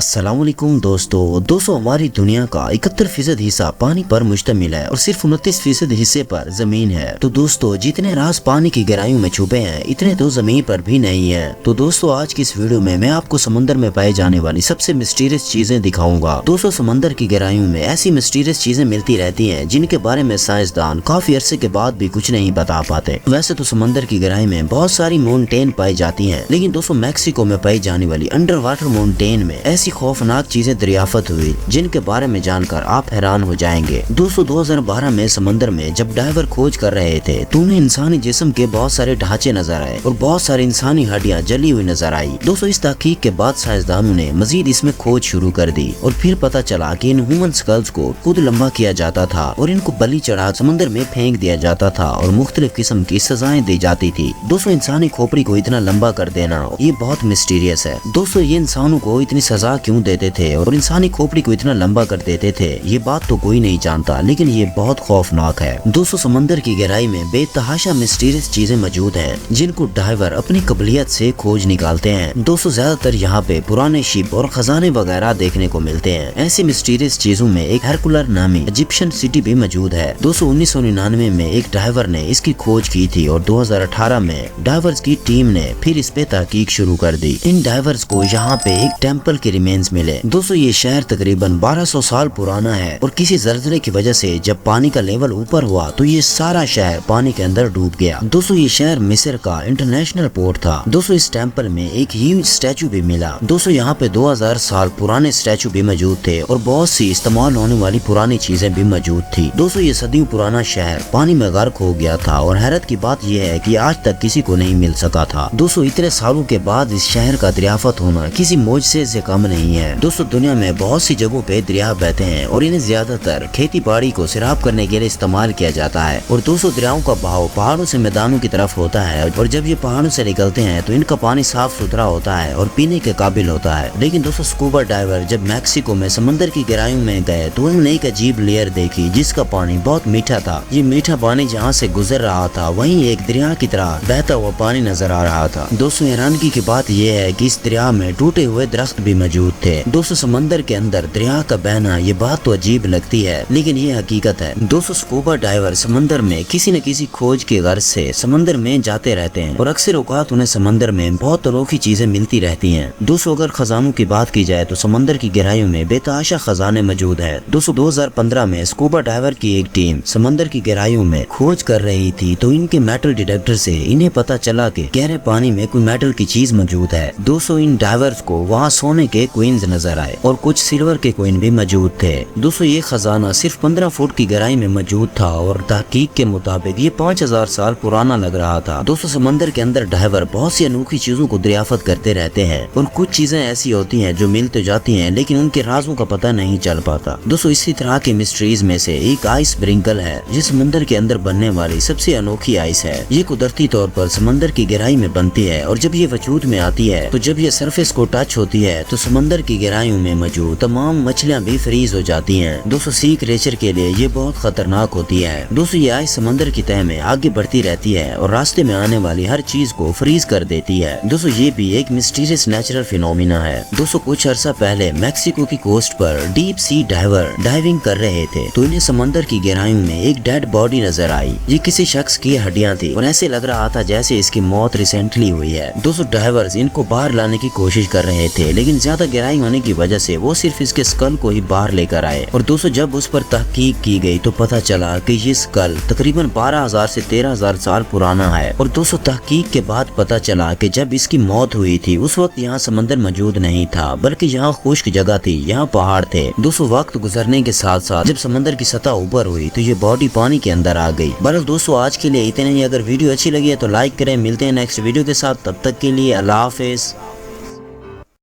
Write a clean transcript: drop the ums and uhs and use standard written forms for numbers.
अस्सलाम वालेकुम दोस्तों हमारी दुनिया का 71% हिस्सा पानी पर मुश्तमिल है और सिर्फ 29% हिस्से पर जमीन है। तो दोस्तों जितने राज पानी की गहराइयों में छुपे हैं इतने तो जमीन पर भी नहीं है। तो दोस्तों आज की इस वीडियो में मैं आपको समंदर में पाई जाने वाली सबसे मिस्टीरियस चीजें दिखाऊंगा। दोस्तों समंदर की गहराइयों में ऐसी मिस्टीरियस चीजें मिलती रहती हैं जिनके बारे में साइंसदान काफी अरसे के बाद भी कुछ नहीं बता पाते। वैसे तो समंदर की गहराई में बहुत सारी माउंटेन पाई जाती है, लेकिन दोस्तों मैक्सिको में पाई जाने वाली अंडर वाटर माउंटेन में ऐसी खौफनाक चीजें दरियाफ्त हुई जिनके बारे में जानकर आप हैरान हो जाएंगे। दोस्तों 2012 में समंदर में जब डाइवर खोज कर रहे थे तो उन्हें इंसानी जिस्म के बहुत सारे ढांचे नजर आए और बहुत सारी इंसानी हड्डियां जली हुई नजर आई। दोस्तों इस तहकीक के बाद साइंसदानों ने मजीद इसमें खोज शुरू कर दी और फिर पता चला कि इन ह्यूमन स्कल्स को खुद लंबा किया जाता था और इनको बलि चढ़ा समंदर में फेंक दिया जाता था और मुख्तलिफ किस्म की सजाएं दी जाती थी। दोस्तों इंसानी खोपड़ी को इतना लंबा कर देना ये बहुत मिस्टीरियस है। दोस्तों ये इंसानों को इतनी सजा क्यों देते थे और इंसानी खोपड़ी को इतना लंबा कर देते थे ये बात तो कोई नहीं जानता, लेकिन ये बहुत खौफनाक है। दोस्तों समंदर की गहराई में बेतहाशा मिस्टीरियस चीजें मौजूद हैं जिनको डाइवर अपनी काबिलियत से खोज निकालते हैं। दोस्तों ज्यादातर यहाँ पे पुराने शिप और खजाने वगैरह देखने को मिलते हैं। ऐसी मिस्टीरियस चीजों में एक हेरकुलर नामी इजिप्शियन सिटी भी मौजूद है। दोस्तों 1999 में एक डाइवर ने इसकी खोज की थी और 2018 में डाइवर्स की टीम ने फिर इस पे तहकीक शुरू कर दी। इन डाइवर्स को यहाँ पे एक टेम्पल के रिमेन्स मिले। दोस्तों ये शहर तकरीबन 1200 साल पुराना है और किसी ज़लज़ले की वजह से जब पानी का लेवल ऊपर हुआ तो ये सारा शहर पानी के अंदर डूब गया। दोस्तों ये शहर मिस्र का इंटरनेशनल पोर्ट था। दोस्तों इस टेम्पल में एक ह्यूज स्टैचू भी मिला। दोस्तों यहाँ पे 2000 साल पुराने स्टैचू भी मौजूद थे और बहुत सी इस्तेमाल होने वाली पुरानी चीजें भी मौजूद थी। दोस्तों ये सदियों पुराना शहर पानी में गर्क हो गया था और हैरत की बात यह है कि आज तक किसी को नहीं मिल सका था। दोस्तों इतने सालों के बाद इस शहर का दरियाफ्त होना किसी मोजज़े से कम नहीं है। दोस्तों दुनिया में बहुत सी जगहों पे दरिया बहते हैं और इन्हें ज्यादातर खेती बाड़ी को सिराब करने के लिए इस्तेमाल किया जाता है। और दोस्तों दरियाओं का बहाव पहाड़ों से मैदानों की तरफ होता है और जब ये पहाड़ों से निकलते हैं तो इनका पानी साफ सुथरा होता है और पीने के काबिल होता है। लेकिन दोस्तों स्कूबा डाइवर जब मैक्सिको में समंदर की गहराइयों में गए तो उन्होंने एक अजीब लेयर देखी जिसका पानी बहुत मीठा था। ये मीठा पानी जहाँ से गुजर रहा था वहीं एक दरिया की तरह बहता हुआ पानी नजर आ रहा था। दोस्तों हैरानगी की बात यह है कि इस दरिया में टूटे हुए दरख्त भी मौजूद थे। दोस्तों समंदर के अंदर दरिया का बहना ये बात तो अजीब लगती है लेकिन ये हकीकत है। दोस्तों स्कूबा डाइवर समंदर में किसी न किसी खोज के गर्ज से समंदर में जाते रहते हैं और अक्सर औकात उन्हें समंदर में बहुत अनोखी चीजें मिलती रहती हैं। दोस्तों अगर खजानों की बात की जाए तो समंदर की गहराइयों में बेतहाशा खजाने मौजूद है। दोस्तों 2015 में स्कूबा डाइवर की एक टीम समंदर की गहराइयों में खोज कर रही थी तो इनके मेटल डिटेक्टर से इन्हें पता चला कि गहरे पानी में कोई मेटल की चीज मौजूद है। दोस्तों इन डाइवर्स को वहाँ सोने के क्वींस नजर आए और कुछ सिल्वर के क्वीन भी मौजूद थे। दोस्तों ये खजाना सिर्फ 15 फुट की गहराई में मौजूद था और तहकीक के मुताबिक ये 5000 साल पुराना लग रहा था। दोस्तों समंदर के अंदर डाइवर बहुत सी अनोखी चीजों को दरियाफ्त करते रहते हैं और कुछ चीजें ऐसी होती हैं जो मिल तो जाती हैं लेकिन उनके राजों का पता नहीं चल पाता। दोस्तों इसी तरह की मिस्ट्रीज में से एक आइस ब्रिंकल है जो समंदर के अंदर बनने वाली सबसे अनोखी आइस है। ये कुदरती तौर पर समंदर की गहराई में बनती है और जब ये वजूद में आती है तो जब ये सरफेस को टच होती है तो समंदर की गहराइयों में मौजूद तमाम मछलियां भी फ्रीज हो जाती हैं। दोस्तों सी क्रिएचर के लिए ये बहुत खतरनाक होती है। दोस्तों ये आइस समंदर की तह में आगे बढ़ती रहती है और रास्ते में आने वाली हर चीज को फ्रीज कर देती है। दोस्तों ये भी एक मिस्टीरियस नेचुरल फिनोमिना है। दोस्तों कुछ अर्सा पहले मैक्सिको की कोस्ट पर डीप सी डाइवर डाइविंग कर रहे थे तो इन्हें समंदर की गहराइयों में एक डेड बॉडी नजर आई। ये किसी शख्स की हड्डियां थी और ऐसे लग रहा था जैसे इसकी मौत रिसेंटली हुई है। दोस्तों डाइवर्स इनको बाहर लाने की कोशिश कर रहे थे लेकिन ज्यादा गहराई होने की वजह से वो सिर्फ इसके स्कल को ही बाहर लेकर आए और दोस्तों जब उस पर तहकीक की गई तो पता चला कि ये स्कल तकरीबन 12000 से 13000 साल पुराना है। और दोस्तों तहकीक के बाद पता चला कि जब इसकी मौत हुई थी उस वक्त यहाँ समंदर मौजूद नहीं था बल्कि यहाँ खुश्क जगह थी, यहाँ पहाड़ थे। दोस्तों वक्त गुजरने के साथ साथ जब समंदर की सतह ऊपर हुई तो ये बॉडी पानी के अंदर आ गई। बहरहाल दोस्तों आज के लिए इतने ही। अगर वीडियो अच्छी लगी है तो लाइक करें। मिलते हैं नेक्स्ट वीडियो के साथ, तब तक के लिए अल्लाह हाफिज।